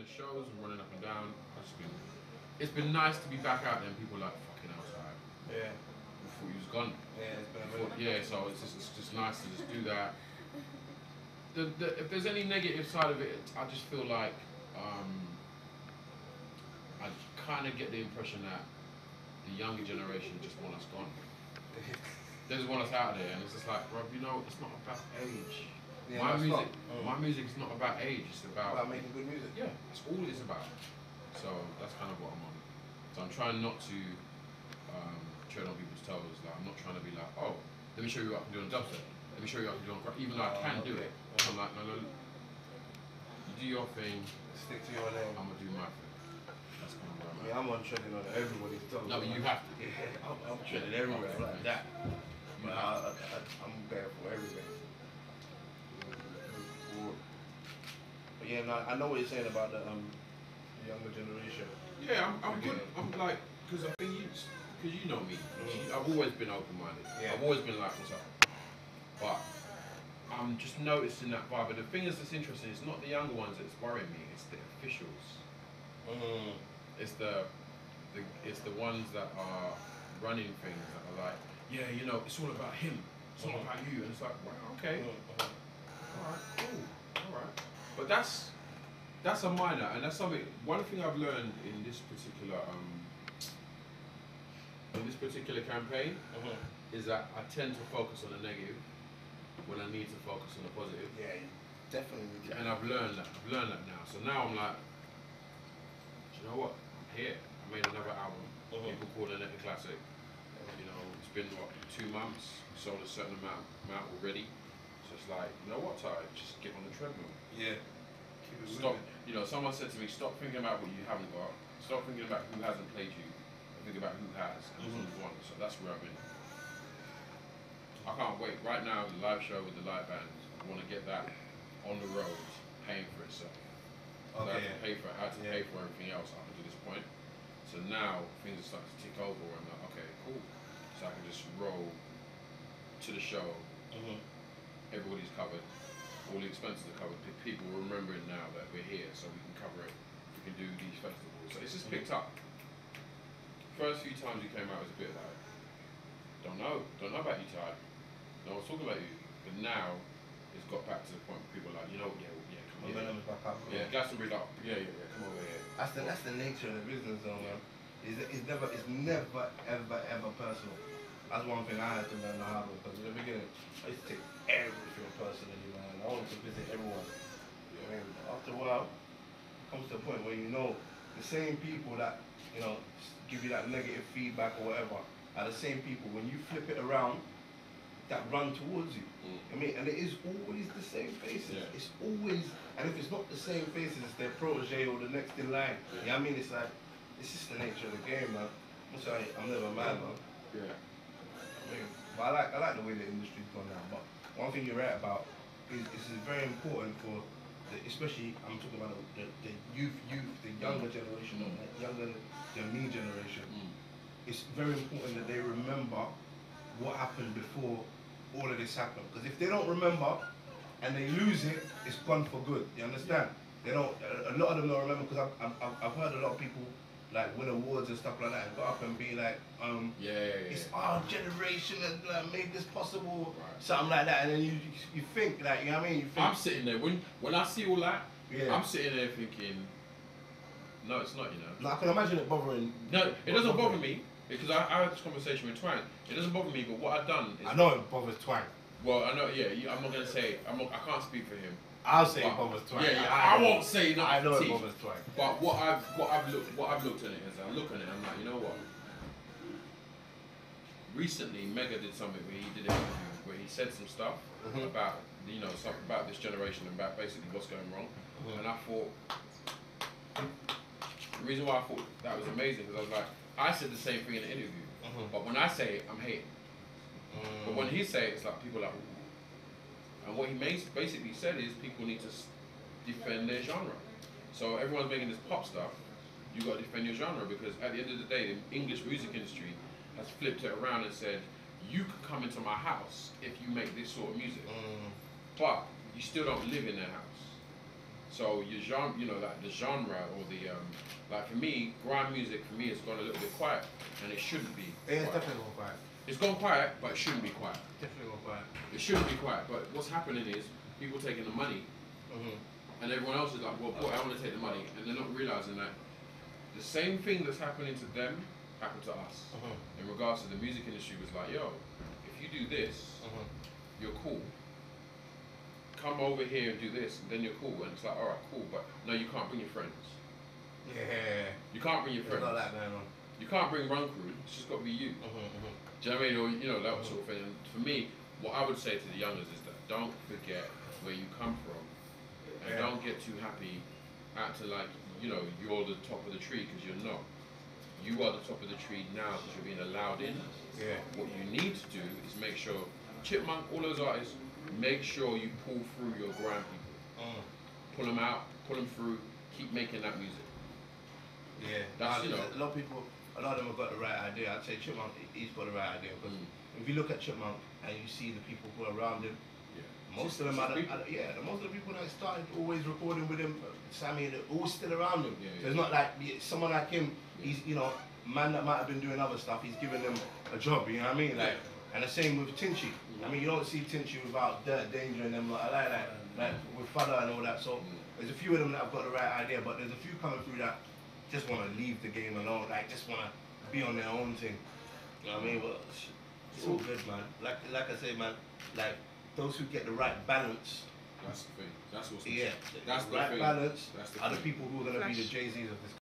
the shows and running up and down. It's been nice to be back out there and people are like fucking outside. Yeah. Before you was gone. Yeah, it's been a minute. Yeah, so it's just nice to just do that. If there's any negative side of it, I just feel like I kind of get the impression that the younger generation just want us gone. They just want us out there, and it's just like, bro, you know, it's not about age. Yeah, My music is not about age. It's about making good music. Yeah, that's all it's about. So that's kind of what I'm on. So I'm trying not to tread on people's toes. Like, I'm not trying to be like, oh, let me show you what I can do on dubstep. Let me show you what I can do on crack. Even though I can do it, I'm like, no, you do your thing. Stick to your lane. I'm gonna do my thing. That's kind of where I'm at. I'm on treading on everybody's toes. No, but you have to. Yeah, I'm treading everywhere like that. But I'm there for everything. But yeah, no, I know what you're saying about the younger generation. Yeah, I'm good. I'm like, because I think because you know me. I've always been open-minded. Yeah. I've always been like, what's up? But I'm just noticing that vibe. But the thing that's interesting, it's not the younger ones that's worrying me. It's the officials. It's the ones that are running things that are like, yeah, you know, it's all about him. It's all about you. And it's like, wow, okay. All right, cool. All right. But that's a minor, and that's something. One thing I've learned in this particular campaign is that I tend to focus on the negative when I need to focus on the positive. Yeah, definitely. And I've learned that now. So now I'm like, do you know what? I'm here. I made another album. People call it a classic. You know, it's been what, 2 months. Sold a certain amount already. So it's like, you know what, Ty? Just get on the treadmill. Yeah. Stop. You know, someone said to me, stop thinking about what you haven't got. Stop thinking about who hasn't played you. Think about who has and who's won. So that's where I've been. I can't wait. Right now, the live show with the live band, I want to get that on the road, paying for itself. Okay. I had to pay for everything else up until this point. So now things are starting to tick over, and I'm like, okay, cool. So I can just roll to the show. Everybody's covered. All the expenses are covered. People are remembering now that we're here, so we can cover it. We can do these festivals. So it's just picked up. First few times you came out was a bit like, don't know about you, Ty. No one's talking about you. But now it's got back to the point where people are like, you know, yeah, come on. Yeah, Glastonbury's up. Yeah, come over here. That's the nature of the business, though, man. It's never ever personal. That's one thing I had to learn how to, because in the beginning I used to take everything personally, man. I wanted to visit everyone. You know what I mean? After a while, it comes to a point where you know the same people that, you know, give you that negative feedback or whatever are the same people when you flip it around that run towards you. I mean, and it is always the same faces. Yeah. It's always, and if it's not the same faces, it's their protege or the next in line. Yeah. You know what I mean? It's like, it's just the nature of the game, man. I'm sorry, I'm never mad, man. Yeah. I mean, but I like the way the industry's gone now. But one thing you're right about is it's very important for, especially I'm talking about the youth, the younger generation, the me generation. It's very important that they remember what happened before all of this happened. Because if they don't remember and they lose it, it's gone for good. You understand? They don't. A lot of them don't remember, because I've heard a lot of people like win awards and stuff like that and go up and be like, it's our generation that made this possible, something like that, and then you think, like, you know what I mean? You think, I'm sitting there when I see all that. I'm sitting there thinking, no, it's not, you know. No, I can imagine it bothering. No, it doesn't bother me, because I had this conversation with Twang. It doesn't bother me, but what I've done is, I know it bothers Twang. Well, I know, I'm not gonna say. I can't speak for him. I'll say it bothers Twang. I won't say nothing. I know it bothers Twang. But what I've looked at it is, I look at it and I'm like, you know what? Recently, Mega did something where he did an interview where he said some stuff about, you know, something about this generation and about basically what's going wrong. And I thought, the reason why I thought that was amazing, because I was like, I said the same thing in the interview, but when I say it, I'm hating. But when he say it, it's like people are like, ooh. And what he basically said is people need to defend their genre. So everyone's making this pop stuff, you got to defend your genre, because at the end of the day, the English music industry has flipped it around and said, you could come into my house if you make this sort of music, but you still don't live in their house. So your genre, you know, like the genre or the like for me, grime music for me has gone a little bit quiet, and it shouldn't be. Yeah, it's quiet. definitely gone quiet. It's gone quiet, but it shouldn't be quiet. Definitely gone quiet. It shouldn't be quiet, but what's happening is people taking the money, and everyone else is like, well, boy, I want to take the money, and they're not realizing that the same thing that's happening to them happened to us. In regards to the music industry, was like, yo, if you do this, you're cool. Come over here and do this, and then you're cool. And it's like, all right, cool, but no, you can't bring your friends. Yeah. You can't bring your friends. Not that going on. You can't bring run crew. It's just got to be you. Do you know what I mean? Or, you know, that sort of thing. And for me, what I would say to the youngers is that don't forget where you come from, and don't get too happy acting like, you know, you're the top of the tree, because you're not. You are the top of the tree now because you're being allowed in. Yeah. What you need to do is make sure, Chipmunk, all those artists, make sure you pull through your grand people. Pull them out, pull them through, keep making that music. Yeah. That's, you know, a lot of people, a lot of them have got the right idea. I'd say Chipmunk, he's got the right idea, because if you look at Chipmunk and you see the people who are around him, most of them most of the people that started always recording with him, Sammy, they're all still around him. So it's not like someone like him, he's, you know, man that might have been doing other stuff, he's giving them a job, you know what I mean? Like, and the same with Tinchy. I mean, you don't see Tinchy without Dirt, Danger and them like with Fada and all that. So there's a few of them that have got the right idea, but there's a few coming through that just want to leave the game alone, like just want to be on their own thing. You know what I mean? But it's all good, man. Like I say, man, like those who get the right balance. That's the thing. That's what's that's the right balance That's the are the thing. people who are going to be the Jay-Z's of this